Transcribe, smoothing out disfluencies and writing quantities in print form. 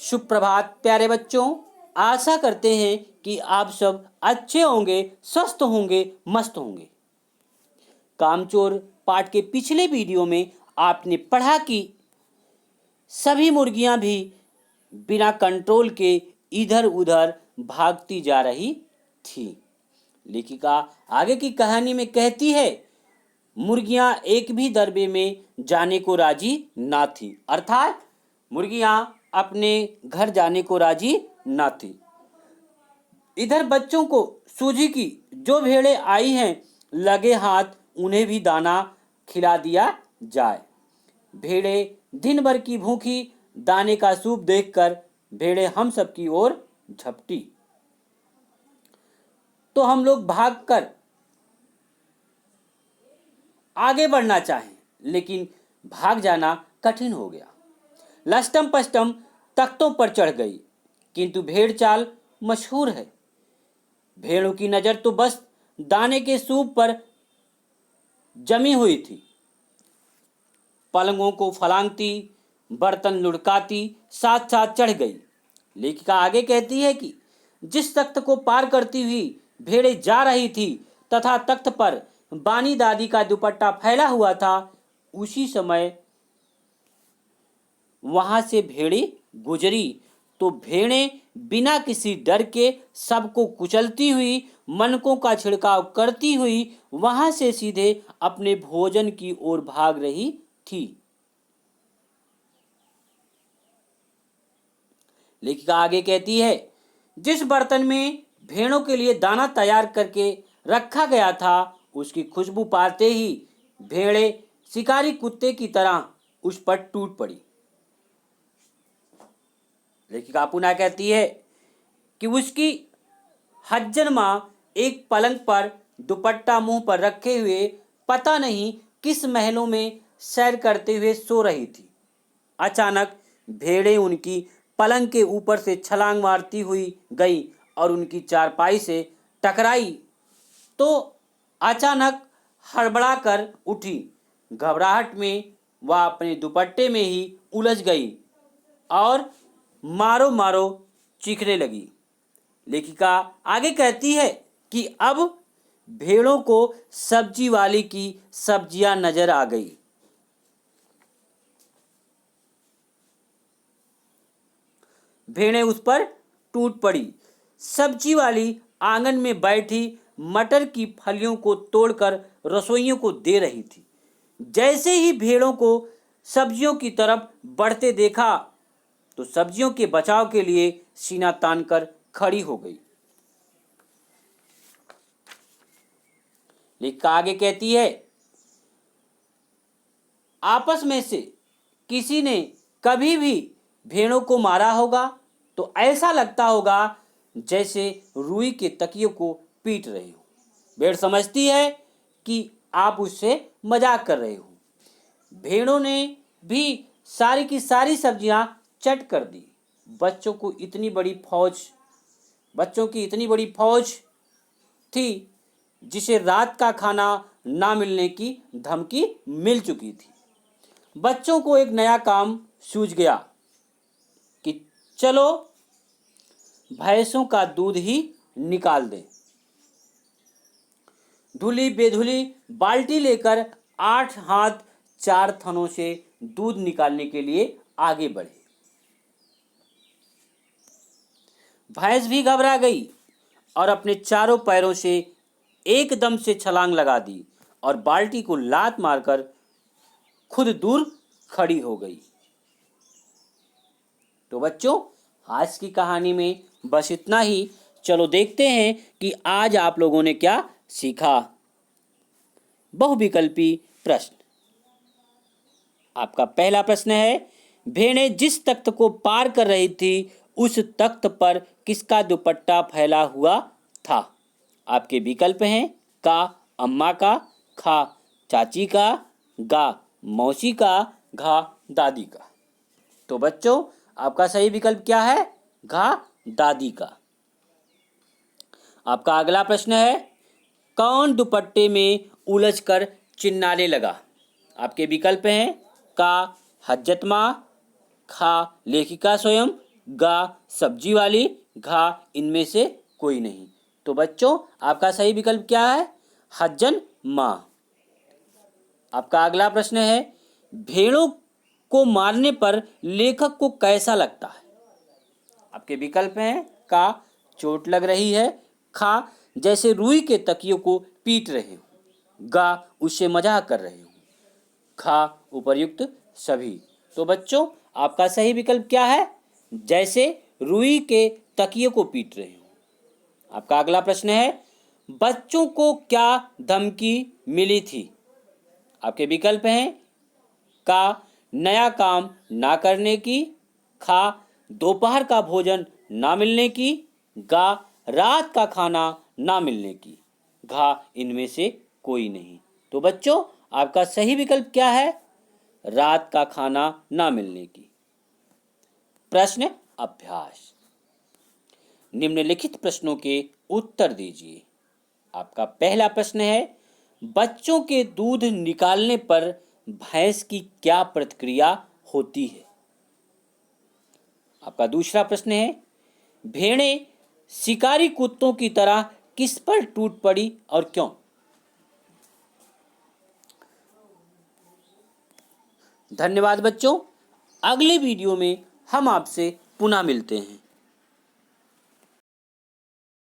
सुप्रभात प्यारे बच्चों। आशा करते हैं कि आप सब अच्छे होंगे, स्वस्थ होंगे, मस्त होंगे। कामचोर पाठ के पिछले वीडियो में आपने पढ़ा कि सभी मुर्गियां भी बिना कंट्रोल के इधर उधर भागती जा रही थी। लेखिका आगे की कहानी में कहती है, मुर्गियां एक भी दरबे में जाने को राजी ना थी, अर्थात मुर्गियां अपने घर जाने को राजी ना थी। इधर बच्चों को सूझी कि जो भेड़ें आई हैं, लगे हाथ उन्हें भी दाना खिला दिया जाए। भेड़ें दिन भर की भूखी दाने का सूप देखकर भेड़ें हम सब की ओर झपटी। तो हम लोग भागकर आगे बढ़ना चाहें, लेकिन भाग जाना कठिन हो गया। लष्टम पष्टम तख्तों पर चढ़ गई, किंतु भेड़ चाल मशहूर है। भेड़ों की नजर तो बस दाने के सूप पर जमी हुई थी। पलंगों को फलांगती, बर्तन लुढ़काती साथ साथ चढ़ गई। लेखिका आगे कहती है कि जिस तख्त को पार करती हुई भेड़ें जा रही थी तथा तख्त पर बानी दादी का दुपट्टा फैला हुआ था, उसी समय वहां से भेड़ें गुजरी तो भेड़ें बिना किसी डर के सबको कुचलती हुई, मनकों का छिड़काव करती हुई वहां से सीधे अपने भोजन की ओर भाग रही थी। लेखिका आगे कहती है, जिस बर्तन में भेड़ों के लिए दाना तैयार करके रखा गया था, उसकी खुशबू पाते ही भेड़ें शिकारी कुत्ते की तरह उस पर टूट पड़ी। लेखिका पुनः कहती है कि उसकी हज्जन माँ एक पलंग पर दुपट्टा मुंह पर रखे हुए पता नहीं किस महलों में सैर करते हुए सो रही थी। अचानक भेड़ें उनकी पलंग के ऊपर से छलांग मारती हुई गई और उनकी चारपाई से टकराई तो अचानक हड़बड़ा कर उठी। घबराहट में वह अपने दुपट्टे में ही उलझ गई और मारो मारो चीखने लगी। लेखिका आगे कहती है कि अब भेड़ों को सब्जी वाली की सब्जियां नजर आ गई। भेड़ें उस पर टूट पड़ी। सब्जी वाली आंगन में बैठी मटर की फलियों को तोड़कर रसोइयों को दे रही थी। जैसे ही भेड़ों को सब्जियों की तरफ बढ़ते देखा तो सब्जियों के बचाव के लिए सीना तानकर खड़ी हो गई। लेखिका आगे कहती है, आपस में से किसी ने कभी भी भेड़ों को मारा होगा तो ऐसा लगता होगा जैसे रुई के तकियों को पीट रहे हो। भेड़ समझती है कि आप उससे मजाक कर रहे हो। भेड़ों ने भी सारी की सारी सब्जियां चट कर दी। बच्चों की इतनी बड़ी फौज थी जिसे रात का खाना ना मिलने की धमकी मिल चुकी थी। बच्चों को एक नया काम सूझ गया कि चलो भैंसों का दूध ही निकाल दें। धुली बेधुली बाल्टी लेकर 8 हाथ 4 थनों से दूध निकालने के लिए आगे बढ़े। भैंस भी घबरा गई और अपने चारों पैरों से एकदम से छलांग लगा दी और बाल्टी को लात मारकर खुद दूर खड़ी हो गई। तो बच्चों, आज की कहानी में बस इतना ही। चलो देखते हैं कि आज आप लोगों ने क्या सीखा। बहुविकल्पी प्रश्न। आपका पहला प्रश्न है, भेड़ें जिस तख्त को पार कर रही थी उस तख्त पर किसका दुपट्टा फैला हुआ था? आपके विकल्प हैं का अम्मा का, खा चाची का, गा मौसी का, घा दादी का। तो बच्चों, आपका सही विकल्प क्या है? घा दादी का। आपका अगला प्रश्न है, कौन दुपट्टे में उलझकर चिल्लाने लगा? आपके विकल्प हैं का हज्जत माँ, खा लेखिका स्वयं, गा सब्जी वाली, घा इनमें से कोई नहीं। तो बच्चों आपका सही विकल्प क्या है? हज्जन माँ। आपका अगला प्रश्न है, भेड़ों को मारने पर लेखक को कैसा लगता है? आपके विकल्प हैं का चोट लग रही है, खा जैसे रुई के तकियों को पीट रहे हो, गा उससे मजाक कर रहे हो, खा उपर्युक्त सभी। तो बच्चों आपका सही विकल्प क्या है? जैसे रुई के तकिए को पीट रहे हो। आपका अगला प्रश्न है, बच्चों को क्या धमकी मिली थी? आपके विकल्प हैं का नया काम ना करने की, खा दोपहर का भोजन ना मिलने की, गा रात का खाना ना मिलने की, घा इनमें से कोई नहीं। तो बच्चों आपका सही विकल्प क्या है? रात का खाना ना मिलने की। प्रश्न अभ्यास, निम्नलिखित प्रश्नों के उत्तर दीजिए। आपका पहला प्रश्न है, बच्चों के दूध निकालने पर भैंस की क्या प्रतिक्रिया होती है? आपका दूसरा प्रश्न है, भेड़ें शिकारी कुत्तों की तरह किस पर टूट पड़ी और क्यों? धन्यवाद बच्चों। अगले वीडियो में हम आपसे पुनः मिलते हैं।